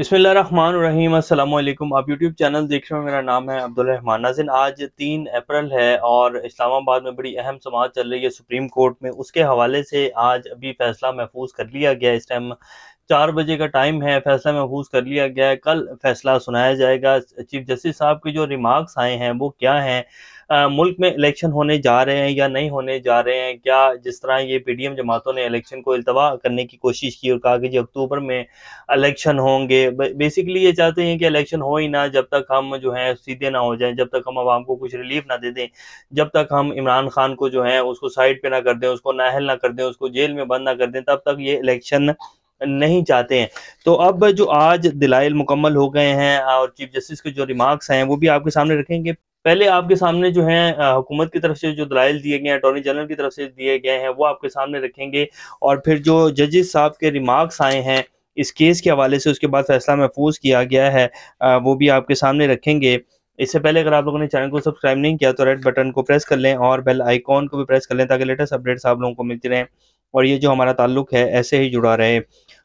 बिस्मिल्लाहिर्रहमानिर्रहीम अस्सलाम वालेकुम। आप यूट्यूब चैनल देख रहे हो, मेरा नाम है अब्दुल रहमान नाज़रीन। आज 3 अप्रैल है और इस्लामाबाद में बड़ी अहम समाअत चल रही है सुप्रीम कोर्ट में। उसके हवाले से आज अभी फ़ैसला महफूज कर लिया गया। इस टाइम 4 बजे का टाइम है, फ़ैसला महफूज कर लिया गया है। कल फ़ैसला सुनाया जाएगा। चीफ जस्टिस साहब के जो रिमार्क्स आए हैं वो क्या हैं, मुल्क में इलेक्शन होने जा रहे हैं या नहीं होने जा रहे हैं, क्या जिस तरह ये पीडीएम जमातों ने इलेक्शन को इल्तवा करने की कोशिश की और कहा कि जो अक्टूबर में इलेक्शन होंगे, बेसिकली ये चाहते हैं कि इलेक्शन हो ही ना, जब तक हम जो है सीधे ना हो जाएं, जब तक हम आवाम को कुछ रिलीफ ना दे दें, जब तक हम इमरान खान को जो है उसको साइड पे ना कर दें, उसको नाअहल ना कर दें, उसको जेल में बंद ना कर दें, तब तक ये इलेक्शन नहीं चाहते हैं। तो अब जो आज दलाइल मुकम्मल हो गए हैं और चीफ जस्टिस के जो रिमार्क्स हैं वो भी आपके सामने रखेंगे। पहले आपके सामने जो है हुकूमत की तरफ से जो दलाइल दिए गए हैं, अटॉर्नी जनरल की तरफ से दिए गए हैं, वो आपके सामने रखेंगे। और फिर जो जजेस साहब के रिमार्क्स आए हैं इस केस के हवाले से, उसके बाद फैसला महफूज किया गया है, वो भी आपके सामने रखेंगे। इससे पहले अगर आप लोगों ने चैनल को सब्सक्राइब नहीं किया तो रेड बटन को प्रेस कर लें और बेल आइकॉन को भी प्रेस कर लें ताकि लेटेस्ट अपडेट्स आप लोगों को मिलती रहें और ये जो हमारा ताल्लुक है ऐसे ही जुड़ा रहे।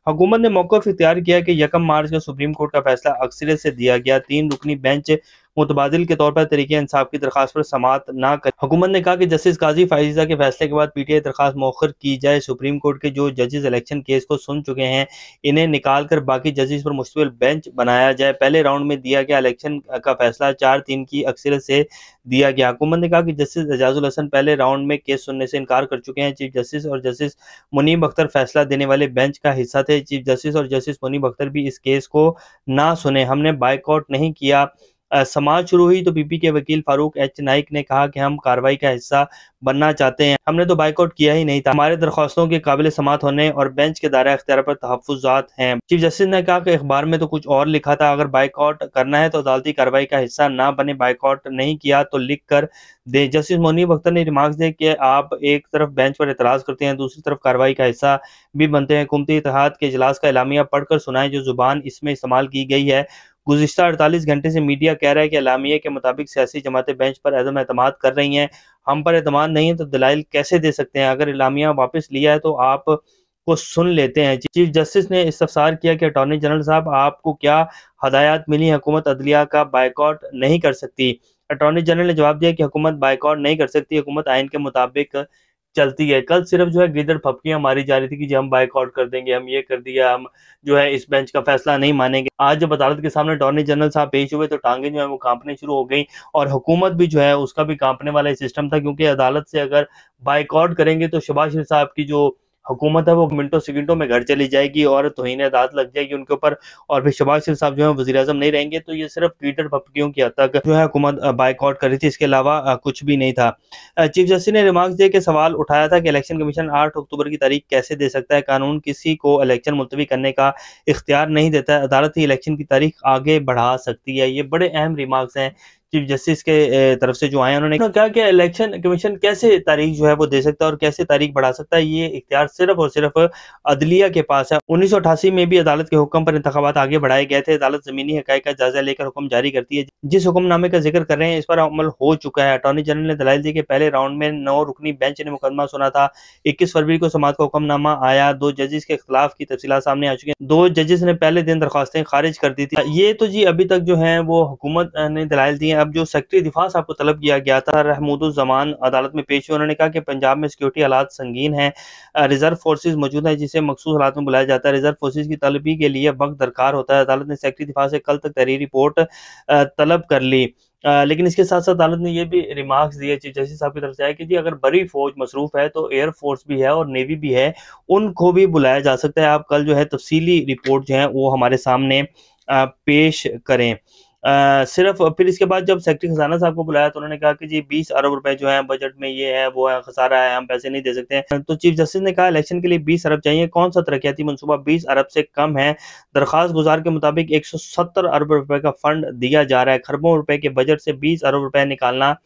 हुकूमत ने मौक़िफ़ इख्तियार किया कि 1 मार्च का सुप्रीम कोर्ट का फैसला अक्सरियत से दिया गया। 3 रुकनी बेंच मुतबादिल के तौर पर तरीके इंसाफ की दरख्वास्त पर समाअत ना कर। हुकूमत ने कहा कि जस्टिस काजी फायज़ा के फैसले के बाद पीटीआई दरख्वास्त मौखर की जाए। सुप्रीम कोर्ट के जो जजेस इलेक्शन केस को सुन चुके हैं, इन्हें निकाल कर बाकी जजेस पर मुश्तमिल बेंच बनाया जाए। पहले राउंड में दिया गया इलेक्शन का फैसला 4-3 की अक्सरियत से दिया गया। हुकूमत ने कहा कि जस्टिस एजाजुल हसन पहले राउंड में केस सुनने से इनकार कर चुके हैं। चीफ जस्टिस और जस्टिस मुनीब अख्तर फैसला देने वाले बेंच का हिस्सा थे। चीफ जस्टिस और जस्टिस मुनीब अख्तर भी इस केस को ना सुने। हमने बाइकआउट नहीं किया। समाज शुरू हुई तो पीपी के वकील फारूक एच नाइक ने कहा कि हम कार्रवाई का हिस्सा बनना चाहते हैं, हमने तो बाइकआउट किया ही नहीं था। हमारे दरख्वास्तों के काबिल समाअत होने और बेंच के दायरा इख्तियार पर तहफ़्फ़ुज़ात हैं। चीफ जस्टिस ने कहा कि अखबार में तो कुछ और लिखा था, अगर बाइकआउट करना है तो अदालती कार्रवाई का हिस्सा ना बने, बाइकआउट नहीं किया तो लिख कर दे। जस्टिस मुनीब अख्तर ने रिमार्क्स दिए कि आप एक तरफ बेंच पर एतराज़ करते हैं, दूसरी तरफ कार्रवाई का हिस्सा भी बनते हैं। हुकूमती इत्तेहाद के इजलास का एलामिया पढ़कर सुनाएं जो जुबान इसमें इस्तेमाल की गई है। गुज़िश्ता 48 घंटे से मीडिया कह रहा है कि एलामिया के मुताबिक सियासी जमातें बेंच पर अदम एतमाद कर रही हैं। हम पर एतमाद नहीं है तो दलाइल कैसे दे सकते हैं? अगर एलामिया वापस लिया है तो आप को सुन लेते हैं। चीफ जस्टिस ने इस्तफसार किया कि अटॉर्नी जनरल साहब, आपको क्या हदायत मिली? हुकूमत अदलिया का बाइकआउट नहीं कर सकती। अटॉर्नी जनरल ने जवाब दिया कि हुकूमत बाइकआउट नहीं कर सकती, हुकूमत आइन के मुताबिक चलती है। कल सिर्फ जो है गिदड़ फपकियां मारी जा रही थी कि जी हम बाइकआउट कर देंगे, हम ये कर दिया, हम जो है इस बेंच का फैसला नहीं मानेंगे। आज जब अदालत के सामने अटॉर्नी जनरल साहब पेश हुए तो टांगे जो है वो कांपने शुरू हो गई और हुकूमत भी जो है उसका भी कांपने वाला सिस्टम था, क्योंकि अदालत से अगर बाइकआउट करेंगे तो शहबाज शरीफ साहब की जो हुकूमत है वो मिनटों सेकंडों में घर चली जाएगी और तौहीन अदालत लग जाएगी उनके ऊपर, और फिर शहबाज शरीफ साहब जो है वज़ीर आज़म नहीं रहेंगे। तो ये सिर्फ कीचड़ पपकियों की हद तक जो है हुकूमत बाइकआउट कर रही थी, इसके अलावा कुछ भी नहीं था। चीफ जस्टिस ने रिमार्क्स दिए कि सवाल उठाया था कि इलेक्शन कमीशन 8 अक्टूबर की तारीख कैसे दे सकता है? कानून किसी को इलेक्शन मुलतवी करने का इख्तियार नहीं देता है, अदालत ही इलेक्शन की तारीख आगे बढ़ा सकती है। ये बड़े अहम रिमार्क्स हैं चीफ जस्टिस के तरफ से जो आए हैं। उन्होंने कहा कि इलेक्शन कमीशन कैसे तारीख जो है वो दे सकता है और कैसे तारीख बढ़ा सकता है, ये इख्तियार सिर्फ और सिर्फ अदलिया के पास है। 1988 में भी अदालत के हुक्म पर इंतखाबात आगे बढ़ाए गए थे। अदालत जमीनी हक़ाइक़ का जायजा लेकर हुक्म जारी करती है। जिस हुक्मनामे का जिक्र कर रहे हैं इस पर अमल हो चुका है। अटॉर्नी जनरल ने दलाइल दी कि पहले राउंड में 9 रुकनी बेंच ने मुकदमा सुना था। 21 फरवरी को समाअत का हुक्मनामा आया। 2 जजेस के खिलाफ की तफसीलात सामने आ चुकी हैं। 2 जजेस ने पहले दिन दरख्वास्तें खारिज कर दी थी। ये तो जी अभी तक जो है वो हुकूमत ने दलाइल दी हैं। अब जो सेक्रेटरी दिफा साहब को तलब किया गया था, रहमूदुज़्ज़मान अदालत में पेश हुए। उन्होंने कहा कि पंजाब में सिक्योरिटी हालात संगीन हैं, रिजर्व फोर्सेज मौजूद हैं जिसे मखसूस हालात में बुलाया जाता है। रिजर्व फोर्सेज की तलबी के लिए वक्त दरकार होता है। अदालत ने सेक्रेटरी दिफा से कल तक तहरीरी रिपोर्ट तलब कर ली। लेकिन इसके साथ साथ अदालत ने ये भी रिमार्क्स दिए चीफ जस्टिस साहब की तरफ से आए कि जी अगर बड़ी फौज मसरूफ है तो एयर फोर्स भी है और नेवी भी है, उनको भी बुलाया जा सकता है। आप कल जो है तफसीली रिपोर्ट जो है वो हमारे सामने पेश करें। सिर्फ फिर इसके बाद जब सेक्रेटरी खजाना साहब को बुलाया तो उन्होंने कहा कि जी 20 अरब रुपए जो है बजट में ये है वो है, खसारा है, हम पैसे नहीं दे सकते हैं। तो चीफ जस्टिस ने कहा इलेक्शन के लिए 20 अरब चाहिए, कौन सा तरक्याती मनसूबा 20 अरब से कम है? दरखास्त गुजार के मुताबिक 170 अरब रुपए का फंड दिया जा रहा है। खरबों रुपए के बजट से 20 अरब रुपए निकालना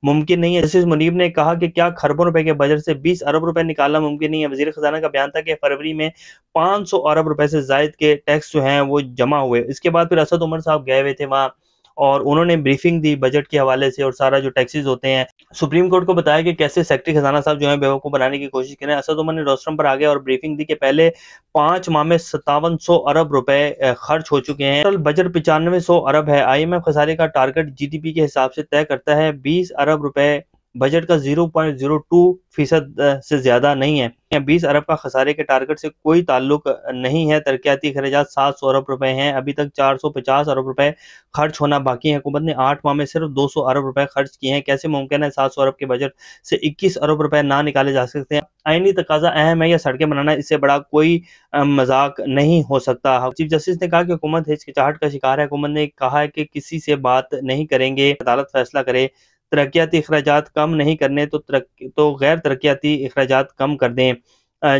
मुमकिन नहीं है। जस्टिस मुनीब ने कहा कि क्या खरबों रुपए के बजट से 20 अरब रुपए निकालना मुमकिन नहीं है? वजीर खजाना का बयान था कि फरवरी में 500 अरब रुपए से जायद के टैक्स जो हैं वो जमा हुए। इसके बाद फिर असद उमर साहब गए हुए थे वहाँ, और उन्होंने ब्रीफिंग दी बजट के हवाले से और सारा जो टैक्सेस होते हैं, सुप्रीम कोर्ट को बताया कि कैसे सेक्रेटरी खजाना साहब जो है बेवकूफ़ बनाने की कोशिश करें। असद उमर ने रोस्टरम पर आ गया और ब्रीफिंग दी कि पहले 5 माह में 5700 अरब रुपए खर्च हो चुके हैं। टोटल बजट 9500 अरब है। IMF खसारे का टारगेट GDP के हिसाब से तय करता है। 20 अरब रुपए बजट का 0.02% से ज्यादा नहीं है। 20 अरब का खसारे के टारगेट से कोई ताल्लुक नहीं है। तरक्याती खर्चात 700 अरब रुपए हैं। अभी तक 450 अरब रुपए खर्च होना बाकी है। हुकूमत ने 8 माह में सिर्फ 200 अरब रुपए खर्च किए हैं। कैसे मुमकिन है 700 अरब के बजट से 21 अरब रुपए ना निकाले जा सकते हैं? आईनी तकाजा अहम है या सड़कें बनाना इससे बड़ा कोई मजाक नहीं हो सकता। चीफ जस्टिस ने कहा कि हुकूमत हिचकिचाहट का शिकार है। हुकूमत ने कहा है कि किसी से बात नहीं करेंगे, अदालत फैसला करे। तरक्याती अखराजात कम नहीं करने तो गैर तरक्याती अखराजात कम कर दें।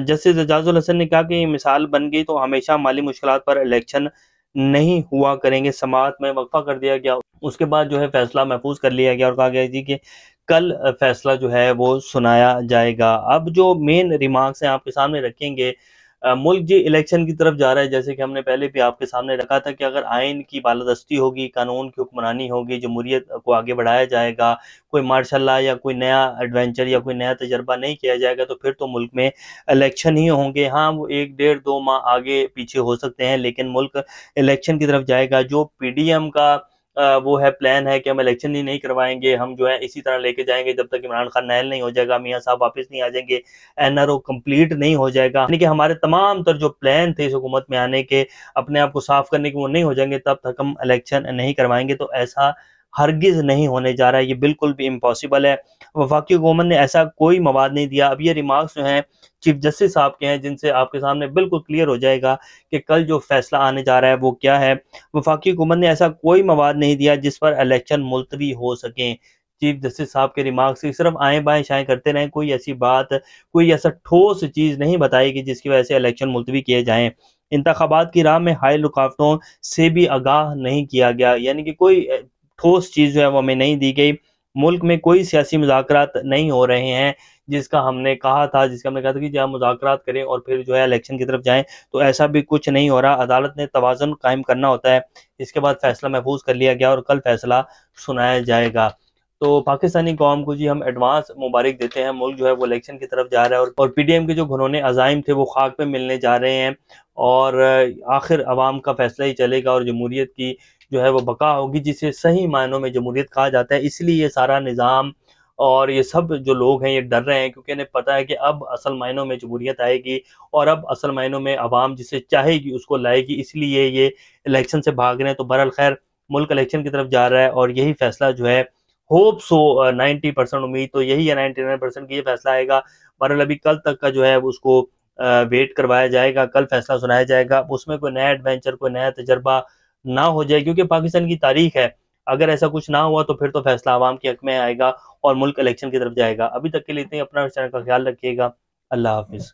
जस्टिस एजाजुल हसन ने कहा कि ये मिसाल बन गई तो हमेशा माली मुश्किलात पर इलेक्शन नहीं हुआ करेंगे। समाअत में वक्फा कर दिया गया, उसके बाद जो है फैसला महफूज कर लिया गया और कहा गया जी कि कल फैसला जो है वो सुनाया जाएगा। अब जो मेन रिमार्क्स हैं आपके सामने रखेंगे। मुल्क जी इलेक्शन की तरफ जा रहा है, जैसे कि हमने पहले भी आपके सामने रखा था कि अगर आइन की बालादस्ती होगी, कानून की हुक्मरानी होगी, जमहूरियत को आगे बढ़ाया जाएगा, कोई मार्शल लॉ या कोई नया एडवेंचर या कोई नया तजर्बा नहीं किया जाएगा तो फिर तो मुल्क में इलेक्शन ही होंगे। हाँ, वो 1 डेढ़ 2 माह आगे पीछे हो सकते हैं, लेकिन मुल्क इलेक्शन की तरफ जाएगा। जो PDM का वो है, प्लान है कि हम इलेक्शन ही नहीं करवाएंगे, हम जो है इसी तरह लेके जाएंगे जब तक इमरान खान नायल नहीं हो जाएगा, मियाँ साहब वापस नहीं आ जाएंगे, NRO कंप्लीट नहीं हो जाएगा, यानी कि हमारे तमाम तर जो प्लान थे इस हुकूमत में आने के, अपने आप को साफ करने के, वो नहीं हो जाएंगे, तब तक हम इलेक्शन नहीं करवाएंगे। तो ऐसा हरगिज नहीं होने जा रहा है, ये बिल्कुल भी इम्पॉसिबल है। वफाकी हुकूमत ने ऐसा कोई मवाद नहीं दिया। अब ये रिमार्क्स जो हैं चीफ जस्टिस साहब के हैं, जिनसे आपके सामने बिल्कुल क्लियर हो जाएगा कि कल जो फैसला आने जा रहा है वो क्या है। वफाकी हुकूमत ने ऐसा कोई मवाद नहीं दिया जिस पर इलेक्शन मुलतवी हो सकें। चीफ जस्टिस साहब के रिमार्क्स सिर्फ आए बाएं शाएं करते रहें, कोई ऐसी बात, कोई ऐसा ठोस चीज़ नहीं बताएगी जिसकी वजह से इलेक्शन मुलतवी किए जाएं। इंतखाबात की राह में हाई रुकावटों से भी आगाह नहीं किया गया, यानी कि कोई ठोस चीज़ जो है वो हमें नहीं दी गई। मुल्क में कोई सियासी मुज़ाकरात नहीं हो रहे हैं जिसका हमने कहा था कि जी आप मुज़ाकरात करें और फिर जो है इलेक्शन की तरफ जाएं, तो ऐसा भी कुछ नहीं हो रहा। अदालत ने तवाज़ुन कायम करना होता है। इसके बाद फैसला महफूज कर लिया गया और कल फैसला सुनाया जाएगा। तो पाकिस्तानी कौम को जी हम एडवांस मुबारक देते हैं। मुल्क जो है वो इलेक्शन की तरफ जा रहा है और PDM के जो घुनौने अज़ाइम थे वो खाक पे मिलने जा रहे हैं और आखिर अवाम का फैसला ही चलेगा और जमहूरियत की जो है वो बका होगी, जिसे सही मायनों में जमहूरियत कहा जाता है। इसलिए ये सारा निज़ाम और ये सब जो लोग हैं ये डर रहे हैं, क्योंकि इन्हें पता है कि अब असल मायनों में जमहूरियत आएगी और अब असल मायनों में अवाम जिसे चाहेगी उसको लाएगी, इसलिए ये इलेक्शन से भाग रहे हैं। तो बहरहाल खैर, मुल्क इलेक्शन की तरफ जा रहा है और यही फैसला जो है, होप सो 90% उम्मीद तो यही है, 99% की ये फैसला आएगा। बहरहाल अभी कल तक का जो है उसको वेट करवाया जाएगा, कल फैसला सुनाया जाएगा। उसमें कोई नया एडवेंचर, कोई नया तजर्बा ना हो जाए, क्योंकि पाकिस्तान की तारीख है, अगर ऐसा कुछ ना हुआ तो फिर तो फैसला आवाम के हक में आएगा और मुल्क इलेक्शन की तरफ जाएगा। अभी तक के लिए इतने, अपना चैनल का ख्याल रखिएगा। अल्लाह हाफिज़।